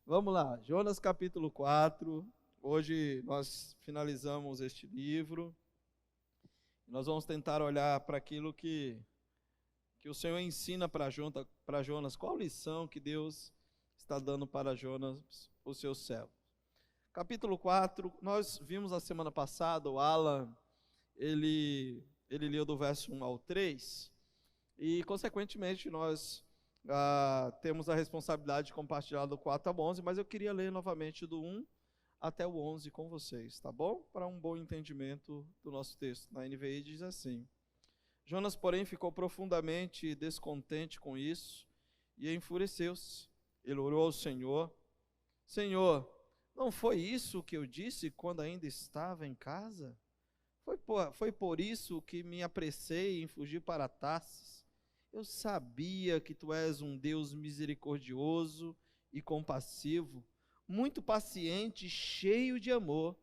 Vamos lá, Jonas capítulo 4. Hoje nós finalizamos este livro. Nós vamos tentar olhar para aquilo que o Senhor ensina para Jonas. Qual lição que Deus está dando para Jonas, o seu servo? Capítulo 4, nós vimos a semana passada, o Alan, ele leu do verso 1 ao 3. E, consequentemente, nós temos a responsabilidade de compartilhar do 4 ao 11, mas eu queria ler novamente do 1 até o 11 com vocês, tá bom? Para um bom entendimento do nosso texto. Na NVI diz assim: Jonas, porém, ficou profundamente descontente com isso e enfureceu-se. Ele orou ao Senhor: Senhor, não foi isso que eu disse quando ainda estava em casa? Foi por isso que me apressei em fugir para Tarsis. Eu sabia que tu és um Deus misericordioso e compassivo, muito paciente, cheio de amor,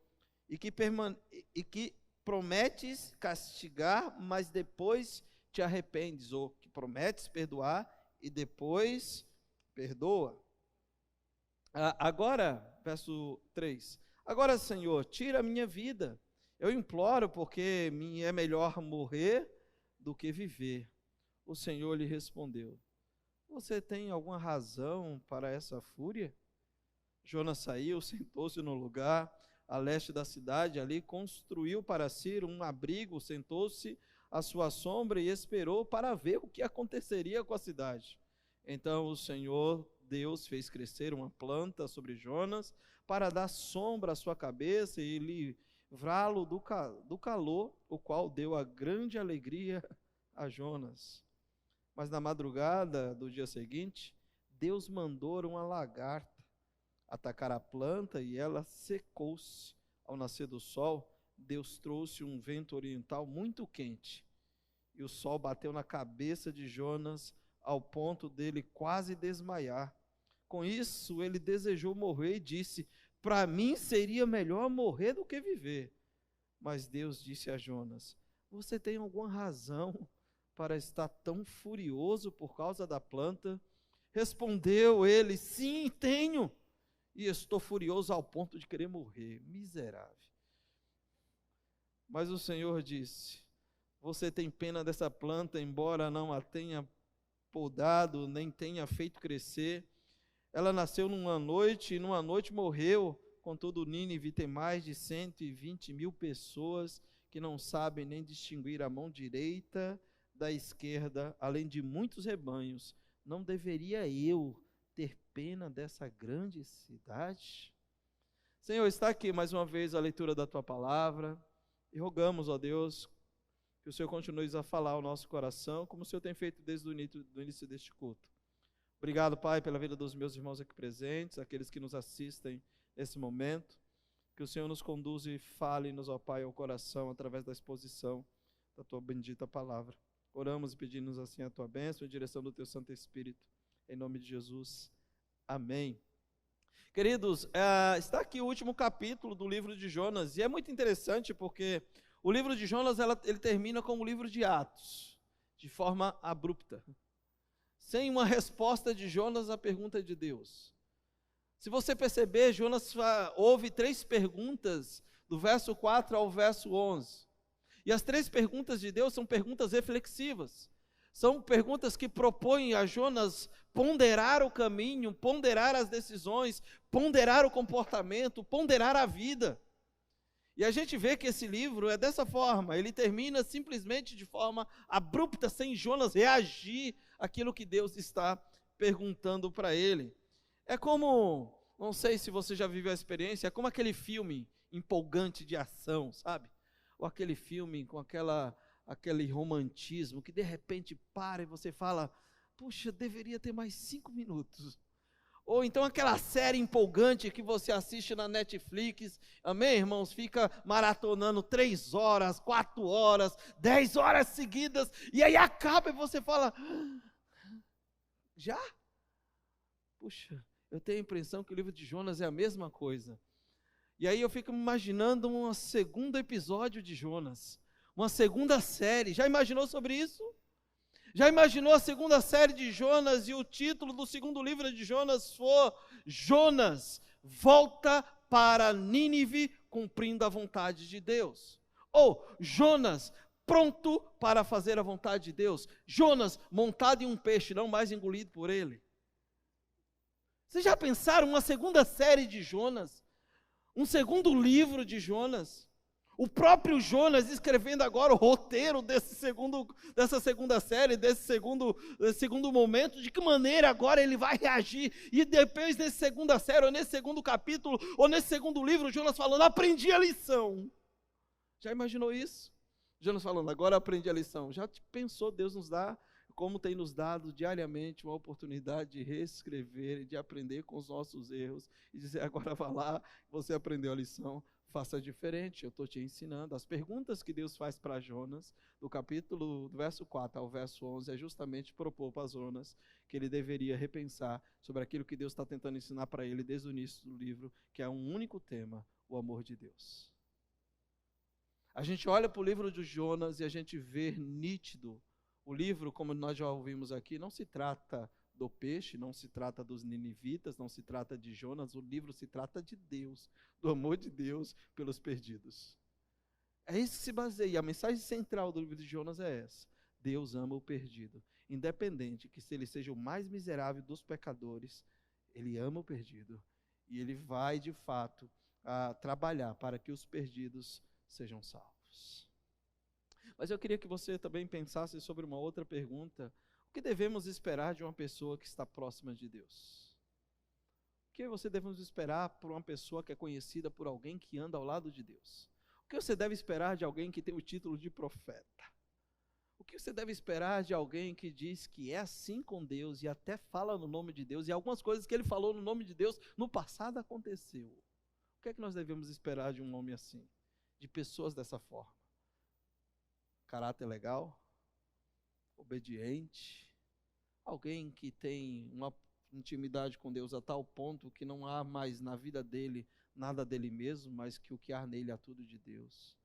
e que prometes castigar, mas depois te arrependes, ou que prometes perdoar e depois perdoa. Agora, verso 3, agora, Senhor, tira a minha vida, eu imploro, porque me é melhor morrer do que viver. O Senhor lhe respondeu: você tem alguma razão para essa fúria? Jonas saiu, sentou-se no lugar a leste da cidade, ali construiu para si um abrigo, sentou-se à sua sombra e esperou para ver o que aconteceria com a cidade. Então o Senhor Deus fez crescer uma planta sobre Jonas para dar sombra à sua cabeça e livrá-lo do calor, o qual deu a grande alegria a Jonas. Mas na madrugada do dia seguinte, Deus mandou uma lagarta atacar a planta e ela secou-se. Ao nascer do sol, Deus trouxe um vento oriental muito quente e o sol bateu na cabeça de Jonas ao ponto dele quase desmaiar. Com isso, ele desejou morrer e disse: para mim seria melhor morrer do que viver. Mas Deus disse a Jonas: você tem alguma razão para estar tão furioso por causa da planta? Respondeu ele: sim, tenho, e estou furioso ao ponto de querer morrer. Miserável. Mas o Senhor disse: você tem pena dessa planta, embora não a tenha podado, nem tenha feito crescer. Ela nasceu numa noite, e numa noite morreu. Contudo, Nínive tem mais de 120 mil pessoas que não sabem nem distinguir a mão direita da esquerda, além de muitos rebanhos. Não deveria eu ter pena dessa grande cidade? Senhor, está aqui mais uma vez a leitura da Tua palavra, e rogamos, ó Deus, que o Senhor continue a falar ao nosso coração, como o Senhor tem feito desde o início deste culto. Obrigado, Pai, pela vida dos meus irmãos aqui presentes, aqueles que nos assistem nesse momento. Que o Senhor nos conduza e fale-nos, ó Pai, ao coração, através da exposição da Tua bendita palavra. Oramos e pedimos assim a Tua bênção e a direção do Teu Santo Espírito. Em nome de Jesus. Amém. Queridos, está aqui o último capítulo do livro de Jonas, e é muito interessante porque o livro de Jonas ele termina como o livro de Atos, de forma abrupta, sem uma resposta de Jonas à pergunta de Deus. Se você perceber, Jonas houve 3 perguntas, do verso 4 ao verso 11. E as 3 perguntas de Deus são perguntas reflexivas. São perguntas que propõem a Jonas ponderar o caminho, ponderar as decisões, ponderar o comportamento, ponderar a vida. E a gente vê que esse livro é dessa forma, ele termina simplesmente de forma abrupta, sem Jonas reagir àquilo que Deus está perguntando para ele. É como, não sei se você já viveu a experiência, é como aquele filme empolgante de ação, sabe? Ou aquele filme com aquele romantismo que de repente para e você fala: puxa, deveria ter mais 5 minutos. Ou então aquela série empolgante que você assiste na Netflix, amém, irmãos? Fica maratonando 3 horas, 4 horas, 10 horas seguidas, e aí acaba e você fala: já? Puxa, eu tenho a impressão que o livro de Jonas é a mesma coisa. E aí eu fico imaginando um segundo episódio de Jonas, uma segunda série. Já imaginou sobre isso? Já imaginou a segunda série de Jonas e o título do segundo livro de Jonas for Jonas volta para Nínive cumprindo a vontade de Deus? Ou Jonas pronto para fazer a vontade de Deus? Jonas montado em um peixe, não mais engolido por ele. Vocês já pensaram uma segunda série de Jonas? Um segundo livro de Jonas? O próprio Jonas escrevendo agora o roteiro dessa segunda série, desse segundo momento, de que maneira agora ele vai reagir, e depois nessa segunda série, ou nesse segundo capítulo, ou nesse segundo livro, Jonas falando, aprendi a lição. Já imaginou isso? Jonas falando, agora aprendi a lição. Já pensou, Deus nos dá, como tem nos dado diariamente, uma oportunidade de reescrever e de aprender com os nossos erros, e dizer, agora vá lá, você aprendeu a lição, faça diferente, eu estou te ensinando. As perguntas que Deus faz para Jonas, do verso 4 ao verso 11, é justamente propor para Jonas que ele deveria repensar sobre aquilo que Deus está tentando ensinar para ele desde o início do livro, que é um único tema, o amor de Deus. A gente olha para o livro de Jonas e a gente vê nítido, o livro, como nós já ouvimos aqui, não se trata do peixe, não se trata dos ninivitas, não se trata de Jonas, o livro se trata de Deus, do amor de Deus pelos perdidos. É isso que se baseia, a mensagem central do livro de Jonas é essa: Deus ama o perdido, independente que se ele seja o mais miserável dos pecadores, ele ama o perdido, e ele vai de fato trabalhar para que os perdidos sejam salvos. Mas eu queria que você também pensasse sobre uma outra pergunta: o que devemos esperar de uma pessoa que está próxima de Deus? O que você devemos esperar por uma pessoa que é conhecida por alguém que anda ao lado de Deus? O que você deve esperar de alguém que tem o título de profeta? O que você deve esperar de alguém que diz que é assim com Deus e até fala no nome de Deus, e algumas coisas que ele falou no nome de Deus no passado aconteceu? O que é que nós devemos esperar de um homem assim? De pessoas dessa forma? Caráter legal? Obediente? Alguém que tem uma intimidade com Deus a tal ponto que não há mais na vida dele nada dele mesmo, mas que o que há nele há tudo de Deus.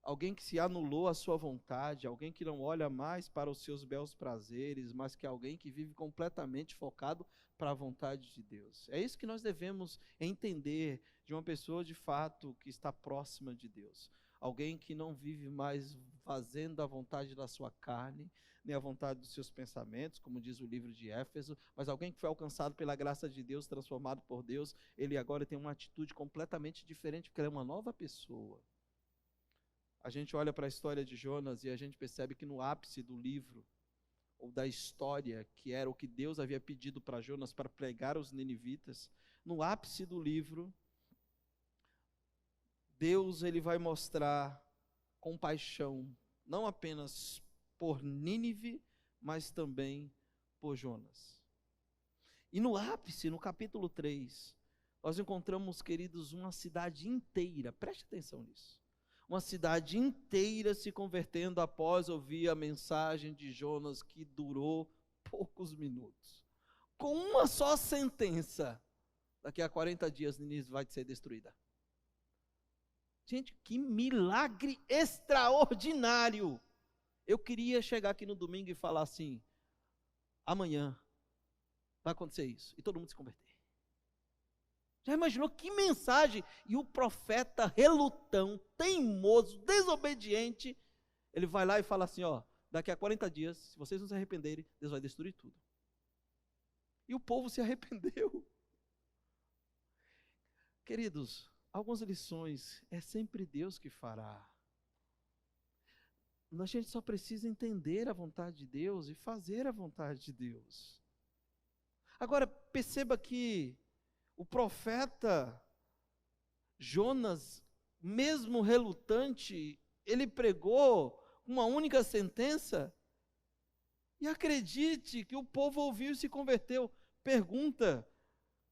Alguém que se anulou a sua vontade, alguém que não olha mais para os seus belos prazeres, mas que é alguém que vive completamente focado para a vontade de Deus. É isso que nós devemos entender de uma pessoa de fato que está próxima de Deus. Alguém que não vive mais fazendo a vontade da sua carne, nem a vontade dos seus pensamentos, como diz o livro de Éfeso, mas alguém que foi alcançado pela graça de Deus, transformado por Deus, ele agora tem uma atitude completamente diferente, porque ele é uma nova pessoa. A gente olha para a história de Jonas e a gente percebe que no ápice do livro, ou da história, que era o que Deus havia pedido para Jonas para pregar aos ninivitas, no ápice do livro, Deus ele vai mostrar compaixão, não apenas por Nínive, mas também por Jonas. E no ápice, no capítulo 3, nós encontramos, queridos, uma cidade inteira, preste atenção nisso, uma cidade inteira se convertendo após ouvir a mensagem de Jonas, que durou poucos minutos. Com uma só sentença, daqui a 40 dias Nínive vai ser destruída. Gente, que milagre extraordinário! Eu queria chegar aqui no domingo e falar assim: amanhã vai acontecer isso, e todo mundo se converter. Já imaginou que mensagem? E o profeta relutão, teimoso, desobediente, ele vai lá e fala assim, ó, daqui a 40 dias, se vocês não se arrependerem, Deus vai destruir tudo. E o povo se arrependeu. Queridos, algumas lições, é sempre Deus que fará. A gente só precisa entender a vontade de Deus e fazer a vontade de Deus. Agora, perceba que o profeta Jonas, mesmo relutante, ele pregou uma única sentença, e acredite que o povo ouviu e se converteu. Pergunta: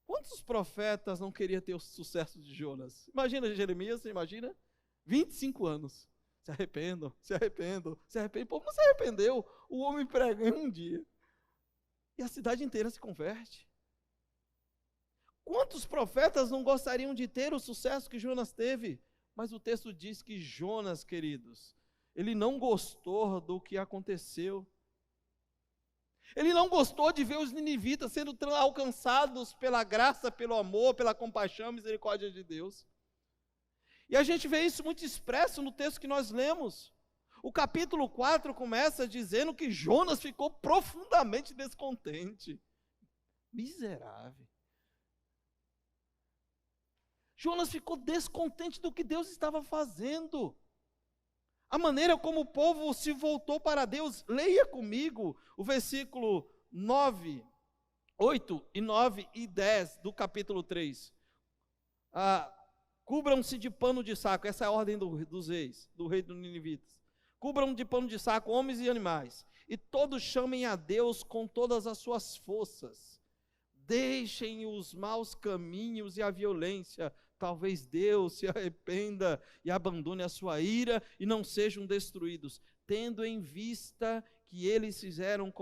quantos profetas não queriam ter o sucesso de Jonas? Imagina Jeremias, você imagina? 25 anos. Se arrependam, se arrependam, se arrependam. O povo não se arrependeu. O homem prega em um dia. E a cidade inteira se converte. Quantos profetas não gostariam de ter o sucesso que Jonas teve? Mas o texto diz que Jonas, queridos, ele não gostou do que aconteceu. Ele não gostou de ver os ninivitas sendo alcançados pela graça, pelo amor, pela compaixão, misericórdia de Deus. E a gente vê isso muito expresso no texto que nós lemos. O capítulo 4 começa dizendo que Jonas ficou profundamente descontente. Miserável. Jonas ficou descontente do que Deus estava fazendo. A maneira como o povo se voltou para Deus. Leia comigo o versículo 9, 8 e 9 e 10 do capítulo 3. Cubram-se de pano de saco, essa é a ordem dos reis, do rei dos ninivitas. Cubram de pano de saco homens e animais, e todos chamem a Deus com todas as suas forças. Deixem os maus caminhos e a violência. Talvez Deus se arrependa e abandone a sua ira e não sejam destruídos, tendo em vista que eles fizeram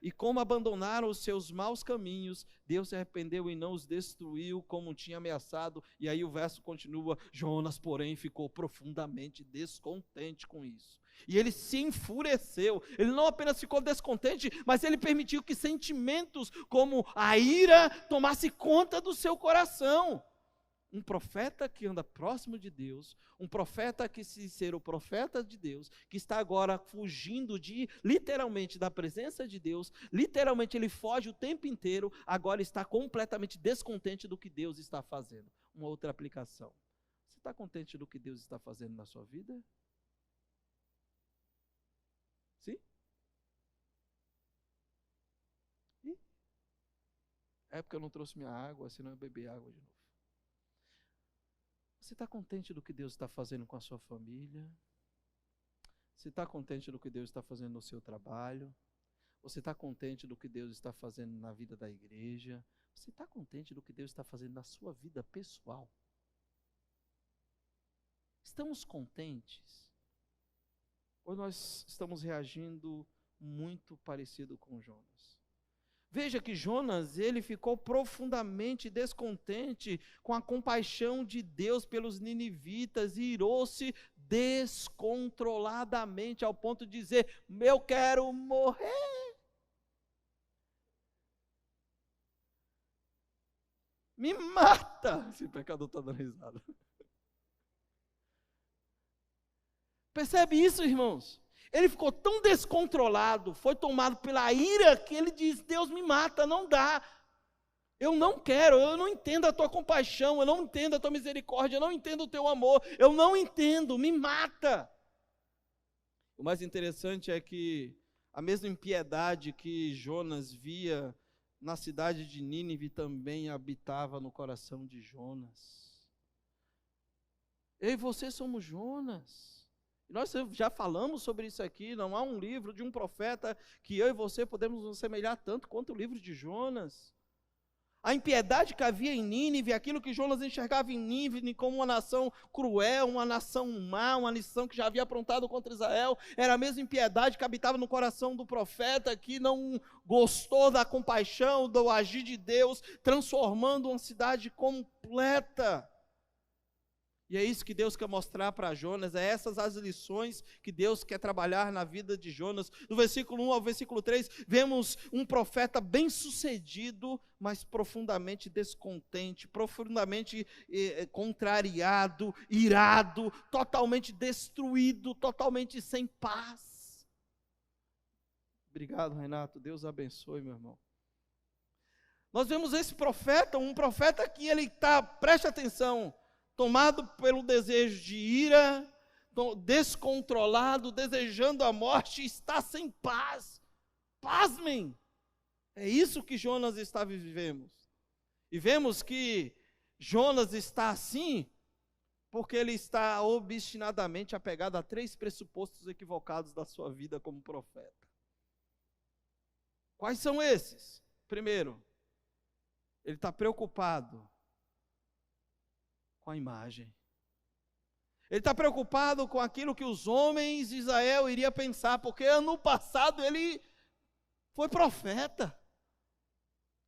e como abandonaram os seus maus caminhos, Deus se arrependeu e não os destruiu como tinha ameaçado. E aí o verso continua: Jonas, porém, ficou profundamente descontente com isso. E ele se enfureceu. Ele não apenas ficou descontente, mas ele permitiu que sentimentos como a ira tomasse conta do seu coração. Um profeta que anda próximo de Deus, um profeta que se ser o profeta de Deus, que está agora fugindo literalmente da presença de Deus, literalmente ele foge o tempo inteiro, agora está completamente descontente do que Deus está fazendo. Uma outra aplicação. Você está contente do que Deus está fazendo na sua vida? Sim? É porque eu não trouxe minha água, senão eu bebi água de novo. Você está contente do que Deus está fazendo com a sua família? Você está contente do que Deus está fazendo no seu trabalho? Você está contente do que Deus está fazendo na vida da igreja? Você está contente do que Deus está fazendo na sua vida pessoal? Estamos contentes? Ou nós estamos reagindo muito parecido com Jonas? Veja que Jonas, ele ficou profundamente descontente com a compaixão de Deus pelos ninivitas e irou-se descontroladamente ao ponto de dizer: eu quero morrer. Me mata. Esse pecador está dando risada. Percebe isso, irmãos? Ele ficou tão descontrolado, foi tomado pela ira, que ele diz: Deus, me mata, não dá. Eu não quero, eu não entendo a tua compaixão, eu não entendo a tua misericórdia, eu não entendo o teu amor, eu não entendo, me mata. O mais interessante é que a mesma impiedade que Jonas via na cidade de Nínive também habitava no coração de Jonas. Eu e você somos Jonas. Nós já falamos sobre isso aqui. Não há um livro de um profeta que eu e você podemos nos assemelhar tanto quanto o livro de Jonas. A impiedade que havia em Nínive, aquilo que Jonas enxergava em Nínive como uma nação cruel, uma nação má, uma nação que já havia aprontado contra Israel, era a mesma impiedade que habitava no coração do profeta, que não gostou da compaixão, do agir de Deus, transformando uma cidade completa. E é isso que Deus quer mostrar para Jonas, é essas as lições que Deus quer trabalhar na vida de Jonas. Do versículo 1 ao versículo 3, vemos um profeta bem-sucedido, mas profundamente descontente, profundamente contrariado, irado, totalmente destruído, totalmente sem paz. Obrigado, Renato, Deus abençoe, meu irmão. Nós vemos esse profeta, um profeta que ele está, preste atenção, tomado pelo desejo de ira, descontrolado, desejando a morte, está sem paz. Pasmem! É isso que Jonas está vivendo. E vemos que Jonas está assim, porque ele está obstinadamente apegado a 3 pressupostos equivocados da sua vida como profeta. Quais são esses? Primeiro, ele está preocupado com a imagem. Ele está preocupado com aquilo que os homens de Israel iriam pensar, porque ano passado ele foi profeta.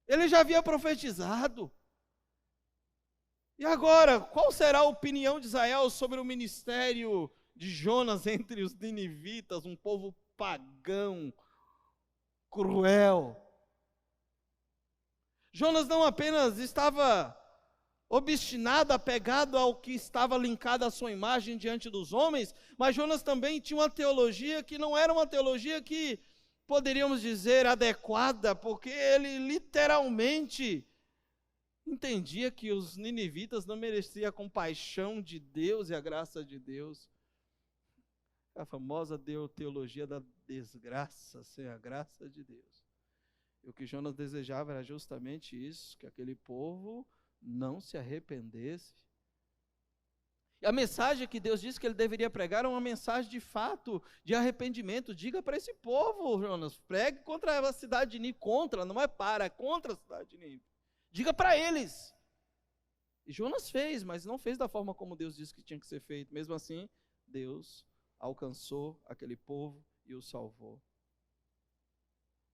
Ele já havia profetizado. E agora, qual será a opinião de Israel sobre o ministério de Jonas entre os ninivitas, um povo pagão, cruel. Jonas não apenas estava obstinado, apegado ao que estava linkado à sua imagem diante dos homens, mas Jonas também tinha uma teologia que não era uma teologia que poderíamos dizer adequada, porque ele literalmente entendia que os ninivitas não mereciam a compaixão de Deus e a graça de Deus. A famosa teologia da desgraça sem a graça de Deus. E o que Jonas desejava era justamente isso, que aquele povo não se arrependesse. E a mensagem que Deus disse que ele deveria pregar era uma mensagem de fato, de arrependimento. Diga para esse povo, Jonas, pregue contra a cidade de Nínive, contra, não é para, é contra a cidade de Nínive. Diga para eles. E Jonas fez, mas não fez da forma como Deus disse que tinha que ser feito. Mesmo assim, Deus alcançou aquele povo e o salvou.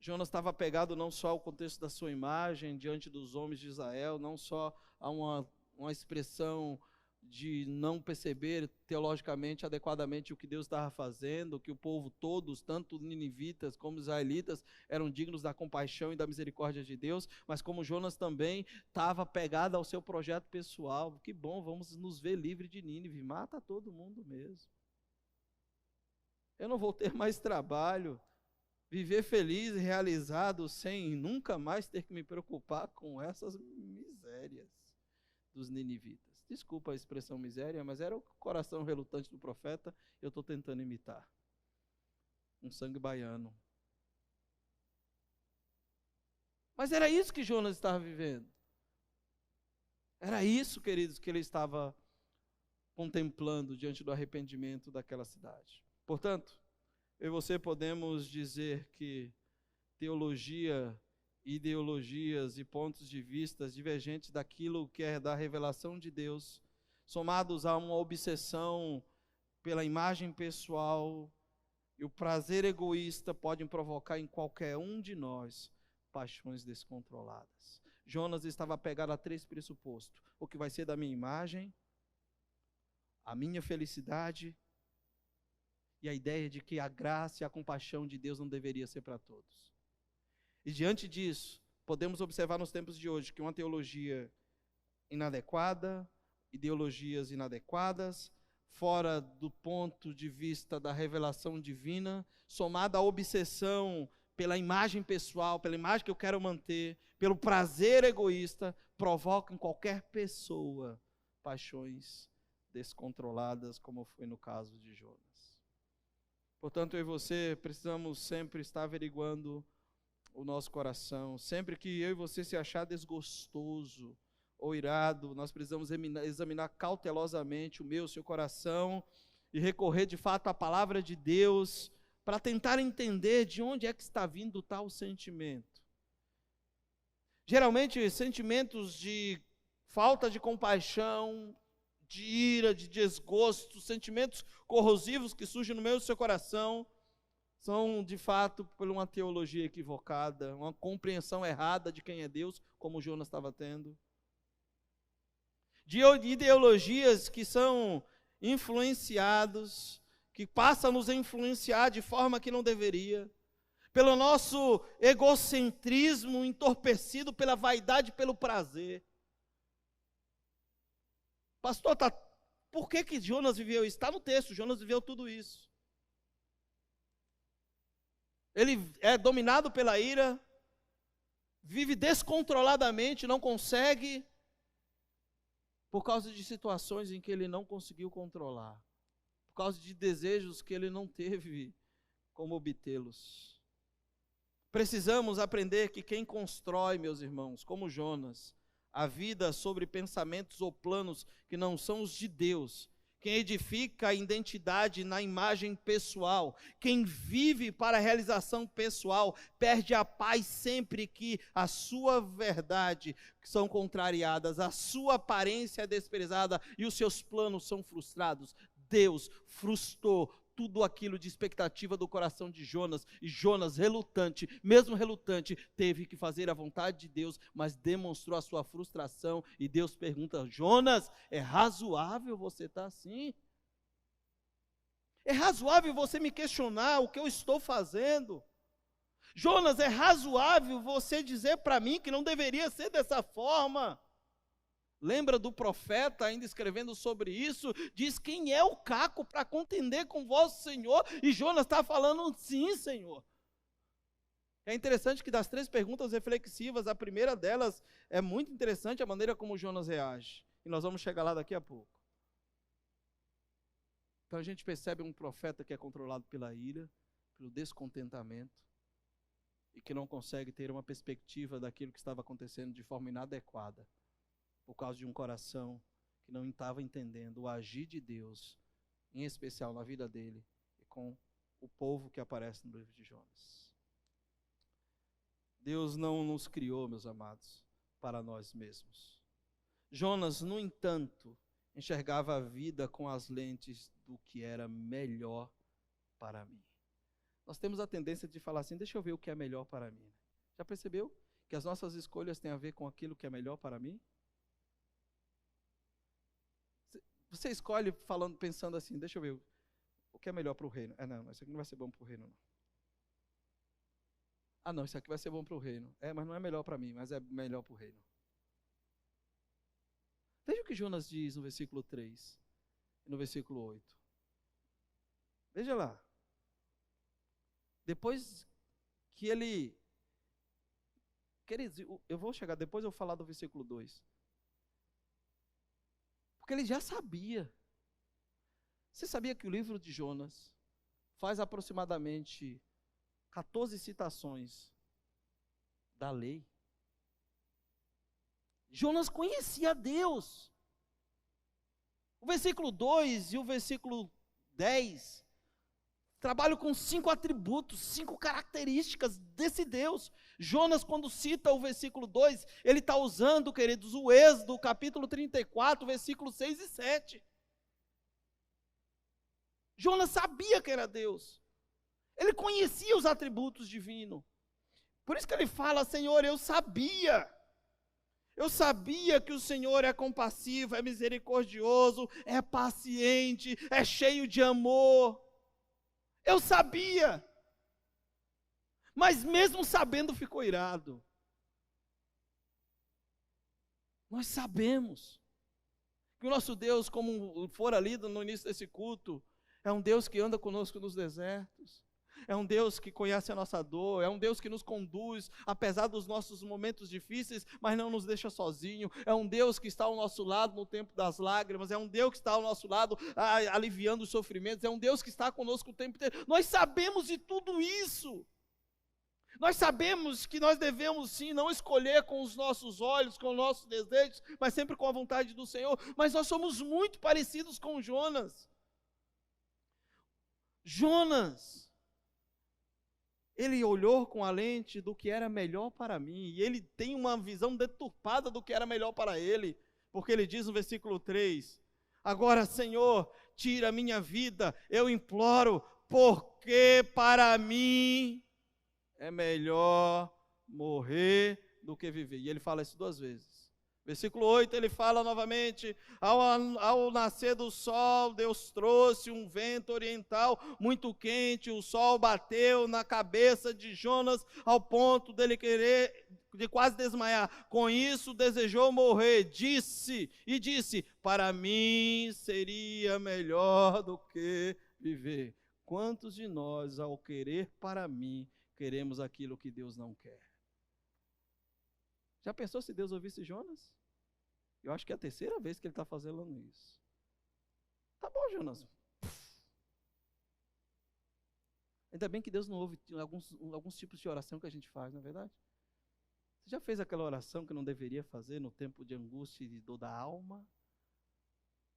Jonas estava apegado não só ao contexto da sua imagem diante dos homens de Israel, não só a uma expressão de não perceber teologicamente adequadamente o que Deus estava fazendo, que o povo todos, tanto ninivitas como israelitas, eram dignos da compaixão e da misericórdia de Deus, mas como Jonas também estava apegado ao seu projeto pessoal. Que bom, vamos nos ver livres de Nínive, mata todo mundo mesmo. Eu não vou ter mais trabalho, viver feliz e realizado sem nunca mais ter que me preocupar com essas misérias dos ninivitas. Desculpa a expressão miséria, mas era o coração relutante do profeta, eu estou tentando imitar. Um sangue baiano. Mas era isso que Jonas estava vivendo. Era isso, queridos, que ele estava contemplando diante do arrependimento daquela cidade. Portanto, eu e você podemos dizer que teologia, ideologias e pontos de vista divergentes daquilo que é da revelação de Deus, somados a uma obsessão pela imagem pessoal e o prazer egoísta, podem provocar em qualquer um de nós paixões descontroladas. Jonas estava apegado a 3 pressupostos: o que vai ser da minha imagem, a minha felicidade e a ideia de que a graça e a compaixão de Deus não deveria ser para todos. E diante disso, podemos observar nos tempos de hoje que uma teologia inadequada, ideologias inadequadas, fora do ponto de vista da revelação divina, somada à obsessão pela imagem pessoal, pela imagem que eu quero manter, pelo prazer egoísta, provoca em qualquer pessoa paixões descontroladas, como foi no caso de Jonas. Portanto, eu e você precisamos sempre estar averiguando o nosso coração. Sempre que eu e você se achar desgostoso ou irado, nós precisamos examinar cautelosamente o meu, o seu coração e recorrer de fato à palavra de Deus para tentar entender de onde é que está vindo tal sentimento. Geralmente, sentimentos de falta de compaixão, de ira, de desgosto, sentimentos corrosivos que surgem no meio do seu coração, são de fato por uma teologia equivocada, uma compreensão errada de quem é Deus, como Jonas estava tendo. De ideologias que são influenciados, que passam a nos influenciar de forma que não deveria, pelo nosso egocentrismo entorpecido pela vaidade e pelo prazer. Pastor, por que Jonas viveu isso? Está no texto, Jonas viveu tudo isso. Ele é dominado pela ira, vive descontroladamente, não consegue, por causa de situações em que ele não conseguiu controlar, por causa de desejos que ele não teve como obtê-los. Precisamos aprender que quem constrói, meus irmãos, como Jonas, a vida sobre pensamentos ou planos que não são os de Deus, quem edifica a identidade na imagem pessoal, quem vive para a realização pessoal, perde a paz sempre que a sua verdade são contrariadas, a sua aparência é desprezada e os seus planos são frustrados. Deus frustrou tudo aquilo de expectativa do coração de Jonas, e Jonas, relutante, mesmo relutante, teve que fazer a vontade de Deus, mas demonstrou a sua frustração, e Deus pergunta: Jonas, é razoável você estar assim? É razoável você me questionar o que eu estou fazendo? Jonas, é razoável você dizer para mim que não deveria ser dessa forma? Lembra do profeta ainda escrevendo sobre isso? Diz: quem é o caco para contender com vosso Senhor? E Jonas está falando: sim, Senhor. É interessante que das 3 perguntas reflexivas, a primeira delas é muito interessante, a maneira como Jonas reage. E nós vamos chegar lá daqui a pouco. Então a gente percebe um profeta que é controlado pela ira, pelo descontentamento, e que não consegue ter uma perspectiva daquilo que estava acontecendo de forma inadequada, por causa de um coração que não estava entendendo o agir de Deus, em especial na vida dele e com o povo que aparece no livro de Jonas. Deus não nos criou, meus amados, para nós mesmos. Jonas, no entanto, enxergava a vida com as lentes do que era melhor para mim. Nós temos a tendência de falar assim: deixa eu ver o que é melhor para mim. Já percebeu que as nossas escolhas têm a ver com aquilo que é melhor para mim? Você escolhe pensando assim: deixa eu ver o que é melhor para o reino. Não, isso aqui não vai ser bom para o reino, não. Não, isso aqui vai ser bom para o reino. Mas não é melhor para mim, mas é melhor para o reino. Veja o que Jonas diz no versículo 3 e no versículo 8. Veja lá. Depois que ele... eu vou chegar, depois eu vou falar do versículo 2. Porque ele já sabia. Você sabia que o livro de Jonas faz aproximadamente 14 citações da lei? Jonas conhecia Deus. O versículo 2 e o versículo 10 trabalham com 5 atributos, 5 características desse Deus. Jonas, quando cita o versículo 2, ele está usando, queridos, o Êxodo, capítulo 34, versículos 6 e 7. Jonas sabia que era Deus. Ele conhecia os atributos divinos. Por isso que ele fala: Senhor, eu sabia que o Senhor é compassivo, é misericordioso, é paciente, é cheio de amor. Eu sabia. Mas mesmo sabendo, ficou irado. Nós sabemos que o nosso Deus, como fora lido no início desse culto, é um Deus que anda conosco nos desertos. É um Deus que conhece a nossa dor, é um Deus que nos conduz, apesar dos nossos momentos difíceis, mas não nos deixa sozinho. É um Deus que está ao nosso lado no tempo das lágrimas, é um Deus que está ao nosso lado aliviando os sofrimentos, é um Deus que está conosco o tempo inteiro. Nós sabemos de tudo isso. Nós sabemos que nós devemos sim não escolher com os nossos olhos, com os nossos desejos, mas sempre com a vontade do Senhor. Mas nós somos muito parecidos com Jonas. Jonas, ele olhou com a lente do que era melhor para mim, e ele tem uma visão deturpada do que era melhor para ele, porque ele diz no versículo 3, agora, Senhor, tira a minha vida, eu imploro, porque para mim é melhor morrer do que viver. E ele fala isso 2 vezes. Versículo 8, ele fala novamente: ao nascer do sol, Deus trouxe um vento oriental muito quente, o sol bateu na cabeça de Jonas ao ponto dele de quase desmaiar. Com isso desejou morrer, disse, para mim seria melhor do que viver. Quantos de nós, ao querer para mim, queremos aquilo que Deus não quer? Já pensou se Deus ouvisse Jonas? Eu acho que é a 3ª vez que ele está fazendo isso. Tá bom, Jonas. Ainda bem que Deus não ouve alguns tipos de oração que a gente faz, não é verdade? Você já fez aquela oração que não deveria fazer no tempo de angústia e de dor da alma?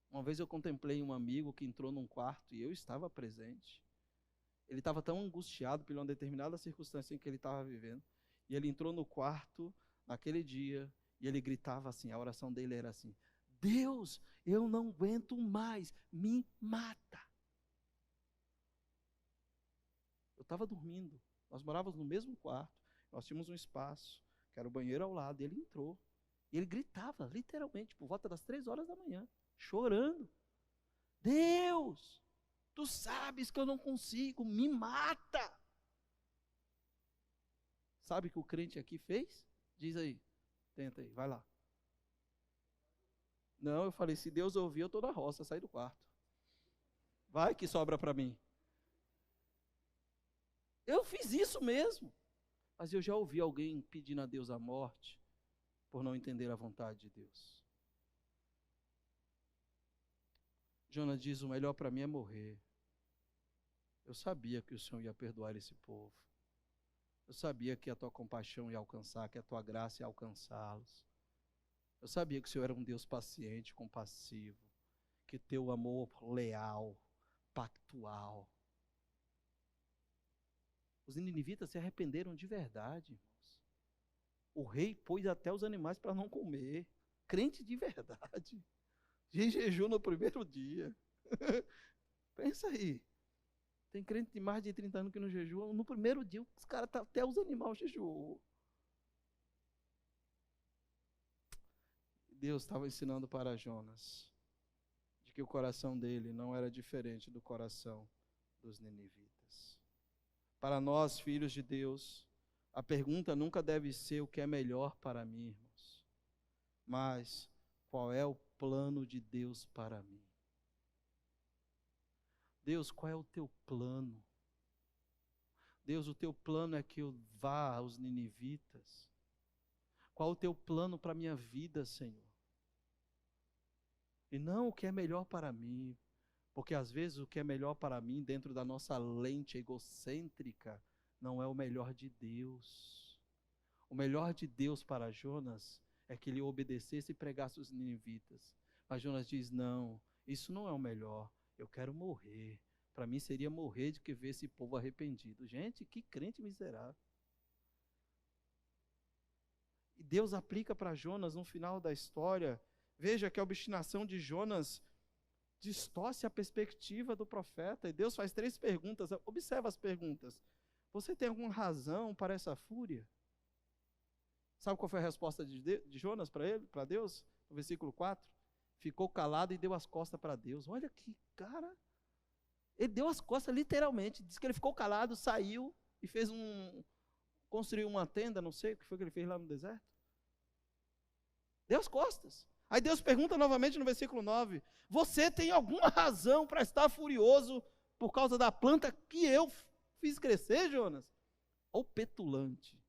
Uma vez eu contemplei um amigo que entrou num quarto e eu estava presente. Ele estava tão angustiado por uma determinada circunstância em que ele estava vivendo. E ele entrou no quarto naquele dia e ele gritava assim, a oração dele era assim: Deus, eu não aguento mais, me mata. Eu estava dormindo, nós morávamos no mesmo quarto, nós tínhamos um espaço, que era o banheiro ao lado, e ele entrou. E ele gritava, literalmente, por volta das 3 horas da manhã, chorando: Deus, tu sabes que eu não consigo, me mata. sabe o que o crente aqui fez? Diz aí, tenta aí, vai lá. Não, eu falei, se Deus ouvir, eu estou na roça, saí do quarto. Vai que sobra para mim. Eu fiz isso mesmo. Mas eu já ouvi alguém pedindo a Deus a morte por não entender a vontade de Deus. Jonas diz, o melhor para mim é morrer. Eu sabia que o Senhor ia perdoar esse povo. Eu sabia que a tua compaixão ia alcançar, que a tua graça ia alcançá-los. Eu sabia que o Senhor era um Deus paciente, compassivo, que teu amor leal, pactual. Os ninivitas se arrependeram de verdade, irmãos. O rei pôs até os animais para não comer. Crente de verdade. Em jejum no primeiro dia. Pensa aí. Tem crente de mais de 30 anos que não jejua. No primeiro dia, os caras, até os animais jejuou. Deus estava ensinando para Jonas de que o coração dele não era diferente do coração dos ninivitas. Para nós, filhos de Deus, a pergunta nunca deve ser o que é melhor para mim, irmãos, mas qual é o plano de Deus para mim? Deus, qual é o teu plano? Deus, o teu plano é que eu vá aos ninivitas. Qual o teu plano para a minha vida, Senhor? E não o que é melhor para mim, porque às vezes o que é melhor para mim, dentro da nossa lente egocêntrica, não é o melhor de Deus. O melhor de Deus para Jonas é que ele obedecesse e pregasse os ninivitas. Mas Jonas diz, não, isso não é o melhor, eu quero morrer. Para mim seria morrer do que ver esse povo arrependido. Gente, que crente miserável. E Deus aplica para Jonas no final da história. Veja que a obstinação de Jonas distorce a perspectiva do profeta. E Deus faz 3 perguntas. Observa as perguntas. Você tem alguma razão para essa fúria? Sabe qual foi a resposta de Jonas para Deus? No versículo 4. Ficou calado e deu as costas para Deus. Olha que cara. Ele deu as costas literalmente. Diz que ele ficou calado, saiu e construiu uma tenda, não sei o que foi que ele fez lá no deserto. Deu as costas. Aí Deus pergunta novamente no versículo 9, você tem alguma razão para estar furioso por causa da planta que eu fiz crescer, Jonas? Ou petulante.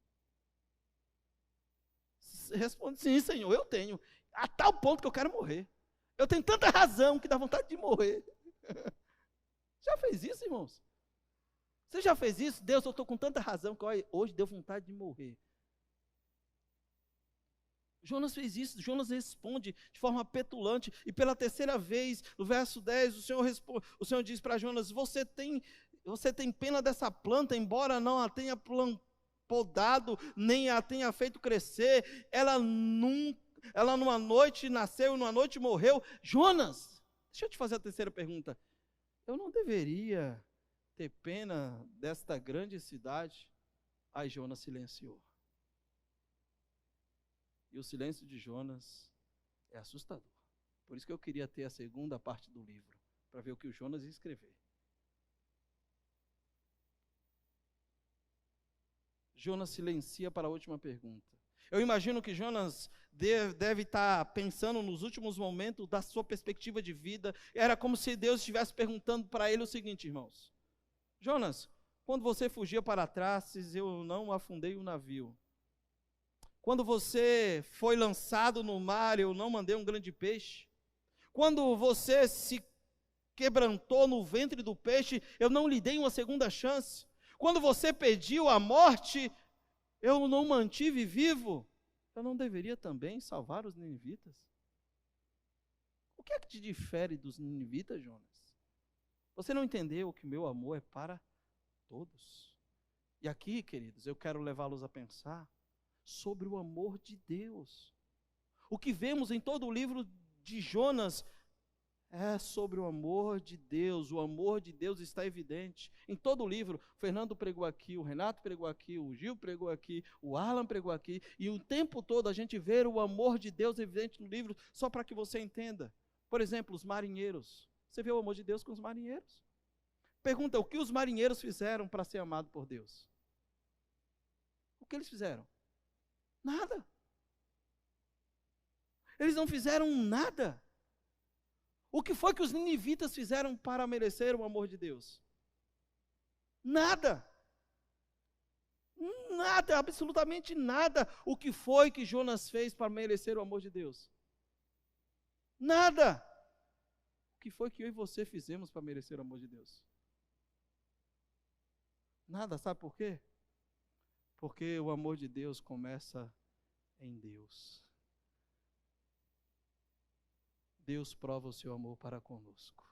Responde, sim, Senhor, eu tenho. A tal ponto que eu quero morrer. Eu tenho tanta razão que dá vontade de morrer. Já fez isso, irmãos? Você já fez isso? Deus, eu estou com tanta razão que hoje deu vontade de morrer. Jonas fez isso, Jonas responde de forma petulante, e pela 3ª vez, no verso 10, o Senhor diz para Jonas, você tem pena dessa planta, embora não a tenha podado, nem a tenha feito crescer, ela numa noite nasceu, numa noite morreu. Jonas, deixa eu te fazer a 3ª pergunta, eu não deveria ter pena desta grande cidade? Aí Jonas silenciou. E o silêncio de Jonas é assustador. Por isso que eu queria ter a 2ª parte do livro, para ver o que o Jonas ia escrever. Jonas silencia para a última pergunta. Eu imagino que Jonas deve estar pensando nos últimos momentos da sua perspectiva de vida. Era como se Deus estivesse perguntando para ele o seguinte, irmãos. Jonas, quando você fugia para trás, eu não afundei o navio. Quando você foi lançado no mar, eu não mandei um grande peixe. Quando você se quebrantou no ventre do peixe, eu não lhe dei uma 2ª chance. Quando você pediu a morte, eu não mantive vivo. Eu não deveria também salvar os ninivitas? O que é que te difere dos ninivitas, Jonas? Você não entendeu que o meu amor é para todos. E aqui, queridos, eu quero levá-los a pensar sobre o amor de Deus. O que vemos em todo o livro de Jonas é sobre o amor de Deus. O amor de Deus está evidente em todo o livro. O Fernando pregou aqui, o Renato pregou aqui, o Gil pregou aqui, o Alan pregou aqui, e o tempo todo a gente vê o amor de Deus evidente no livro, só para que você entenda. Por exemplo, os marinheiros. Você vê o amor de Deus com os marinheiros? Pergunta, o que os marinheiros fizeram para ser amados por Deus? O que eles fizeram? Nada. Eles não fizeram nada. O que foi que os ninivitas fizeram para merecer o amor de Deus? Nada. Nada, absolutamente nada. O que foi que Jonas fez para merecer o amor de Deus? Nada. O que foi que eu e você fizemos para merecer o amor de Deus? Nada, sabe por quê? Porque o amor de Deus começa em Deus. Deus prova o seu amor para conosco.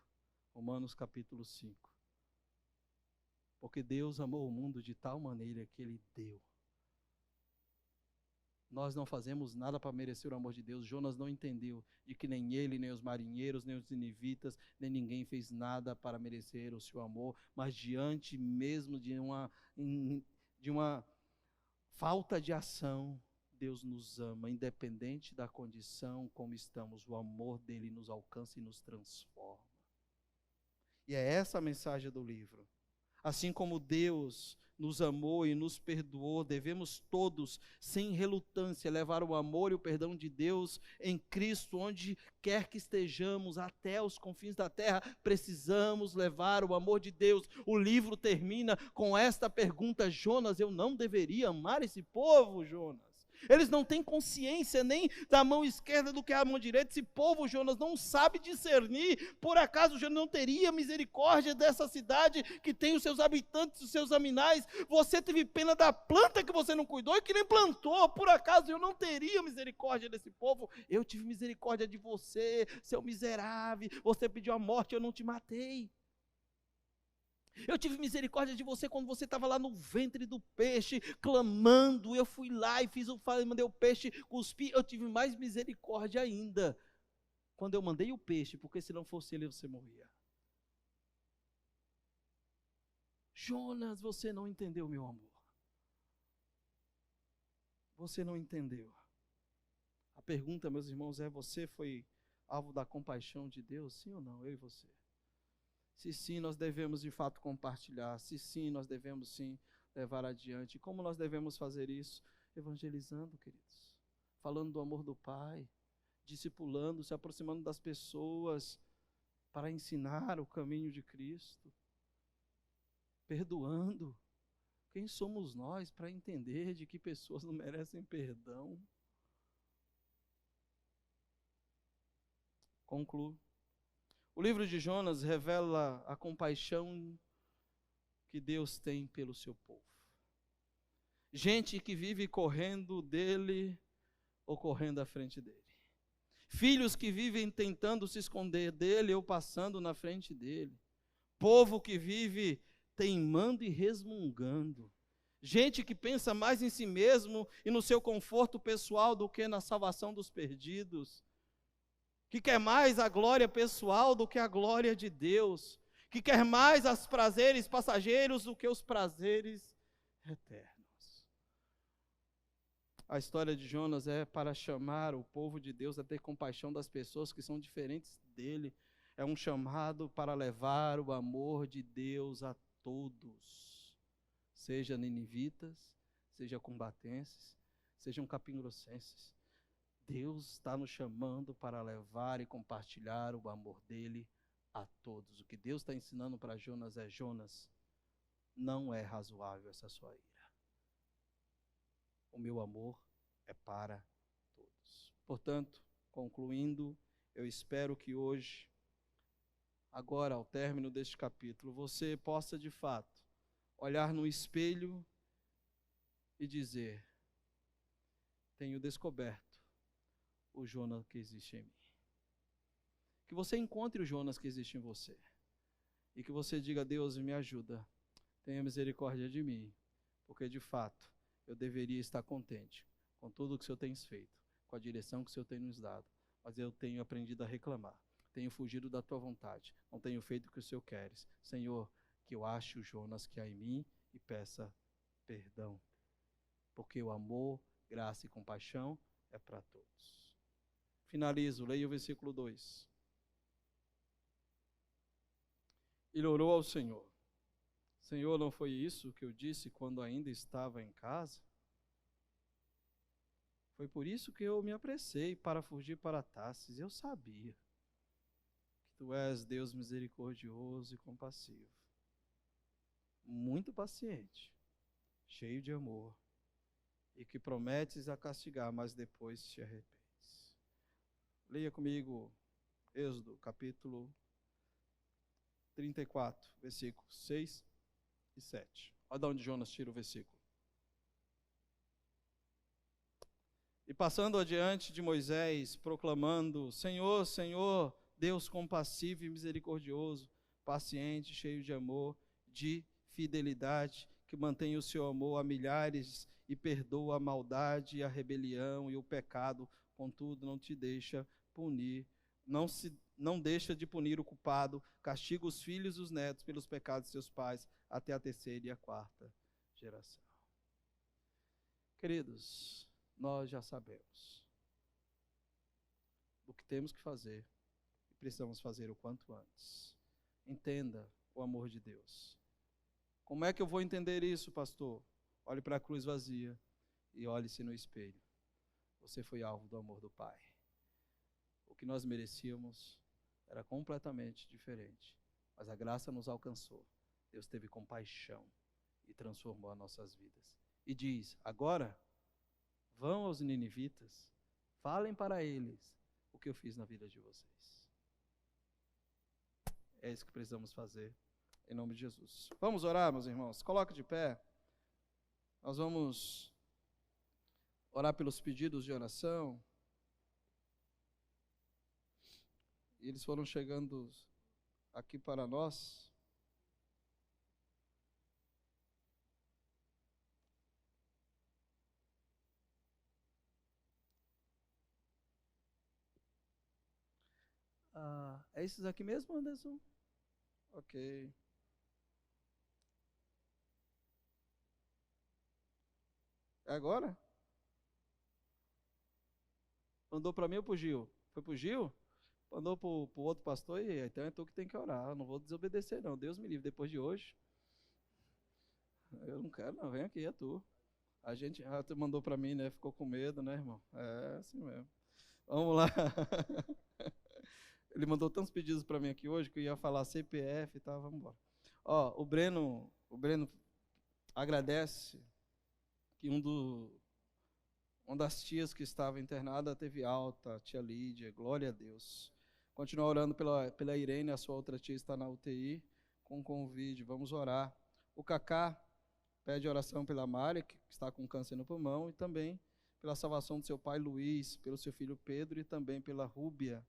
Romanos capítulo 5. Porque Deus amou o mundo de tal maneira que Ele deu. Nós não fazemos nada para merecer o amor de Deus. Jonas não entendeu de que nem ele, nem os marinheiros, nem os ninivitas, nem ninguém fez nada para merecer o seu amor, mas diante mesmo de uma falta de ação, Deus nos ama, independente da condição como estamos. O amor dele nos alcança e nos transforma. E é essa a mensagem do livro. Assim como Deus nos amou e nos perdoou, devemos todos, sem relutância, levar o amor e o perdão de Deus em Cristo, onde quer que estejamos, até os confins da terra, precisamos levar o amor de Deus. O livro termina com esta pergunta: Jonas, eu não deveria amar esse povo, Jonas? Eles não têm consciência nem da mão esquerda do que é a mão direita. Esse povo, Jonas, não sabe discernir. Por acaso Jonas não teria misericórdia dessa cidade que tem os seus habitantes, os seus animais? Você teve pena da planta que você não cuidou e que nem plantou. Por acaso eu não teria misericórdia desse povo? Eu tive misericórdia de você, seu miserável. Você pediu a morte, eu não te matei. Eu tive misericórdia de você quando você estava lá no ventre do peixe, clamando. Eu fui lá e mandei o peixe cuspir. Eu tive mais misericórdia ainda quando eu mandei o peixe, porque se não fosse ele, você morria. Jonas, você não entendeu, meu amor. Você não entendeu. A pergunta, meus irmãos, é: você foi alvo da compaixão de Deus? Sim ou não? Eu e você. Se sim, nós devemos de fato compartilhar. Se sim, nós devemos sim levar adiante. E como nós devemos fazer isso? Evangelizando, queridos. Falando do amor do Pai. Discipulando, se aproximando das pessoas para ensinar o caminho de Cristo. Perdoando. Quem somos nós para entender de que pessoas não merecem perdão? Concluo. O livro de Jonas revela a compaixão que Deus tem pelo seu povo. Gente que vive correndo dele ou correndo à frente dele. Filhos que vivem tentando se esconder dele ou passando na frente dele. Povo que vive teimando e resmungando. Gente que pensa mais em si mesmo e no seu conforto pessoal do que na salvação dos perdidos. Que quer mais a glória pessoal do que a glória de Deus, que quer mais os prazeres passageiros do que os prazeres eternos. A história de Jonas é para chamar o povo de Deus a ter compaixão das pessoas que são diferentes dele. É um chamado para levar o amor de Deus a todos, seja ninivitas, seja combatenses, sejam capingrossenses. Deus está nos chamando para levar e compartilhar o amor dele a todos. O que Deus está ensinando para Jonas é: Jonas, não é razoável essa sua ira. O meu amor é para todos. Portanto, concluindo, eu espero que hoje, agora ao término deste capítulo, você possa de fato olhar no espelho e dizer: tenho descoberto o Jonas que existe em mim. Que você encontre o Jonas que existe em você. E que você diga: Deus, me ajuda. Tenha misericórdia de mim. Porque de fato, eu deveria estar contente com tudo o que o Senhor tem feito, com a direção que o Senhor tem nos dado. Mas eu tenho aprendido a reclamar. Tenho fugido da tua vontade. Não tenho feito o que o Senhor queres. Senhor, que eu ache o Jonas que há em mim e peça perdão. Porque o amor, graça e compaixão é para todos. Finalizo, leia o versículo 2. Ele orou ao Senhor: Senhor, não foi isso que eu disse quando ainda estava em casa? Foi por isso que eu me apressei para fugir para Tarsis. Eu sabia que tu és Deus misericordioso e compassivo, muito paciente, cheio de amor, e que prometes a castigar, mas depois te arrependes. Leia comigo Êxodo, capítulo 34, versículos 6 e 7. Olha de onde Jonas tira o versículo. E passando adiante de Moisés, proclamando: Senhor, Senhor, Deus compassivo e misericordioso, paciente, cheio de amor, de fidelidade, que mantém o seu amor a milhares e perdoa a maldade e a rebelião e o pecado, contudo não te deixa punir, não deixa de punir o culpado, castiga os filhos e os netos pelos pecados de seus pais, até a terceira e a quarta geração. Queridos, nós já sabemos o que temos que fazer e precisamos fazer o quanto antes. Entenda o amor de Deus. Como é que eu vou entender isso, pastor? Olhe para a cruz vazia e olhe-se no espelho. Você foi alvo do amor do Pai. O que nós merecíamos era completamente diferente, mas a graça nos alcançou. Deus teve compaixão e transformou as nossas vidas. E diz: agora, vão aos ninivitas, falem para eles o que eu fiz na vida de vocês. É isso que precisamos fazer, em nome de Jesus. Vamos orar, meus irmãos? Coloque de pé. Nós vamos orar pelos pedidos de oração. E eles foram chegando aqui para nós. É esses aqui mesmo, Anderson? Ok. É agora? Mandou para mim ou para o Gil? Foi para o Gil? Mandou para o outro pastor e então é tu que tem que orar. Eu não vou desobedecer não. Deus me livre, depois de hoje. Eu não quero não, vem aqui, é tu. Tu mandou para mim, né? Ficou com medo, né, irmão? É assim mesmo. Vamos lá. Ele mandou tantos pedidos para mim aqui hoje que eu ia falar CPF e tal, vamos embora. Ó, o Breno agradece que uma das tias que estava internada teve alta, a tia Lídia, glória a Deus. Continua orando pela Irene, a sua outra tia está na UTI, com Covid, vamos orar. O Cacá pede oração pela Mari, que está com câncer no pulmão, e também pela salvação do seu pai Luiz, pelo seu filho Pedro e também pela Rúbia,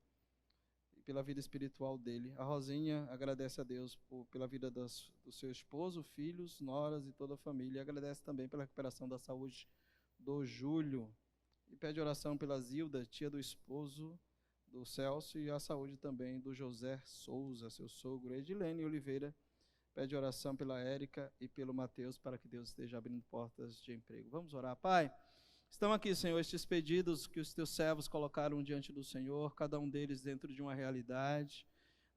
e pela vida espiritual dele. A Rosinha agradece a Deus pela vida do seu esposo, filhos, noras e toda a família. E agradece também pela recuperação da saúde do Júlio. E pede oração pela Zilda, tia do esposo do Celso, e a saúde também do José Souza, seu sogro. Edilene Oliveira pede oração pela Érica e pelo Mateus, para que Deus esteja abrindo portas de emprego. Vamos orar. Pai, estão aqui, Senhor, estes pedidos que os teus servos colocaram diante do Senhor, cada um deles dentro de uma realidade.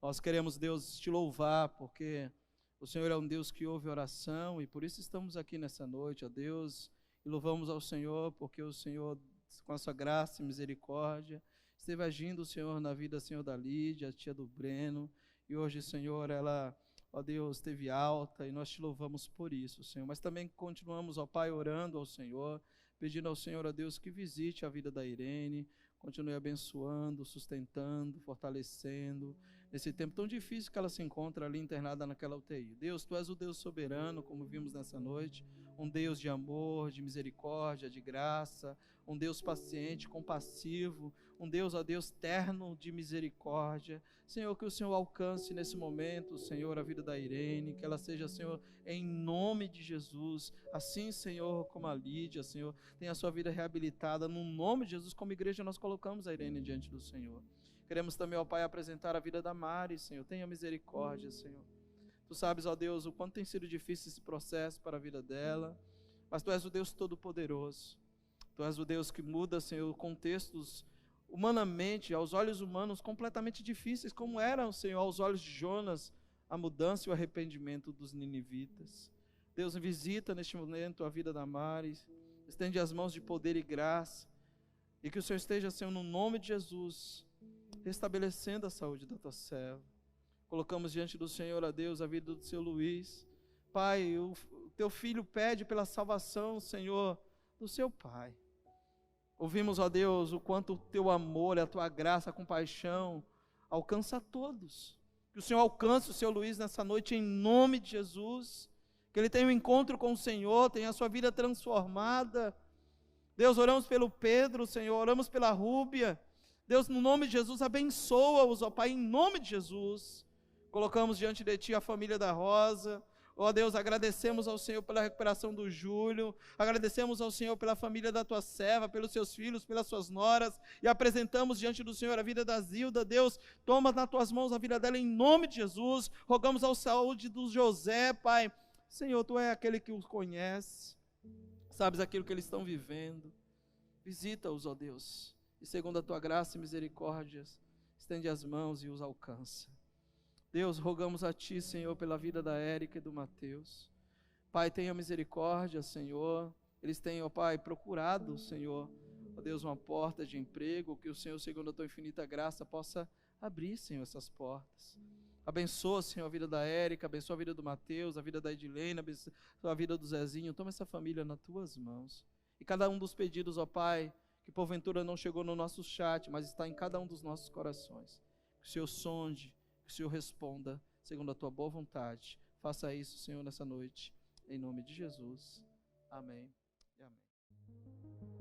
Nós queremos, Deus, te louvar, porque o Senhor é um Deus que ouve oração, e por isso estamos aqui nessa noite, ó Deus, e louvamos ao Senhor, porque o Senhor, com a sua graça e misericórdia, esteve agindo, Senhor, na vida, Senhor, da Lídia, a tia do Breno, e hoje, Senhor, ela, ó Deus, esteve alta, e nós te louvamos por isso, Senhor. Mas também continuamos, ó Pai, orando ao Senhor, pedindo ao Senhor, ó Deus, que visite a vida da Irene, continue abençoando, sustentando, fortalecendo, nesse tempo tão difícil que ela se encontra ali internada naquela UTI. Deus, Tu és o Deus soberano, como vimos nessa noite, um Deus de amor, de misericórdia, de graça, um Deus paciente, compassivo, um Deus, ó Deus, terno de misericórdia. Senhor, que o Senhor alcance nesse momento, Senhor, a vida da Irene, que ela seja, Senhor, em nome de Jesus, assim, Senhor, como a Lídia, Senhor, tenha a sua vida reabilitada, no nome de Jesus. Como igreja nós colocamos a Irene diante do Senhor. Queremos também, ó Pai, apresentar a vida da Mari, Senhor, tenha misericórdia, Senhor. Tu sabes, ó Deus, o quanto tem sido difícil esse processo para a vida dela, mas Tu és o Deus Todo-Poderoso. Tu és o Deus que muda, Senhor, contextos humanamente, aos olhos humanos, completamente difíceis, como eram, Senhor, aos olhos de Jonas, a mudança e o arrependimento dos ninivitas. Deus, visita neste momento a vida da Mari, estende as mãos de poder e graça, E que o Senhor esteja, Senhor, no nome de Jesus, restabelecendo a saúde da tua serva. Colocamos diante do Senhor, ó Deus, a vida do seu Luiz. Pai, o teu filho pede pela salvação, Senhor, do seu pai. Ouvimos, ó Deus, o quanto o teu amor, a tua graça, a compaixão alcança a todos. Que o Senhor alcance o seu Luiz nessa noite em nome de Jesus. Que ele tenha um encontro com o Senhor, tenha a sua vida transformada. Deus, oramos pelo Pedro, Senhor, oramos pela Rúbia. Deus, no nome de Jesus, abençoa-os, ó Pai, em nome de Jesus. Colocamos diante de Ti a família da Rosa. Ó Deus, agradecemos ao Senhor pela recuperação do Júlio, agradecemos ao Senhor pela família da Tua serva, pelos seus filhos, pelas suas noras, e apresentamos diante do Senhor a vida da Zilda. Deus, toma nas Tuas mãos a vida dela em nome de Jesus. Rogamos a saúde do José, Pai. Senhor, Tu é aquele que os conhece, sabes aquilo que eles estão vivendo. Visita-os, ó Deus, e segundo a Tua graça e misericórdia, estende as mãos e os alcança. Deus, rogamos a Ti, Senhor, pela vida da Érica e do Mateus. Pai, tenha misericórdia, Senhor. Eles têm, ó Pai, procurado, Senhor, ó Deus, uma porta de emprego, que o Senhor, segundo a Tua infinita graça, possa abrir, Senhor, essas portas. Abençoa, Senhor, a vida da Érica, abençoa a vida do Mateus, a vida da Edilene, abençoa a vida do Zezinho. Toma essa família nas Tuas mãos. E cada um dos pedidos, ó Pai, que porventura não chegou no nosso chat, mas está em cada um dos nossos corações. Que o Senhor sonde, que o Senhor responda segundo a Tua boa vontade. Faça isso, Senhor, nessa noite, em nome de Jesus. Amém e amém.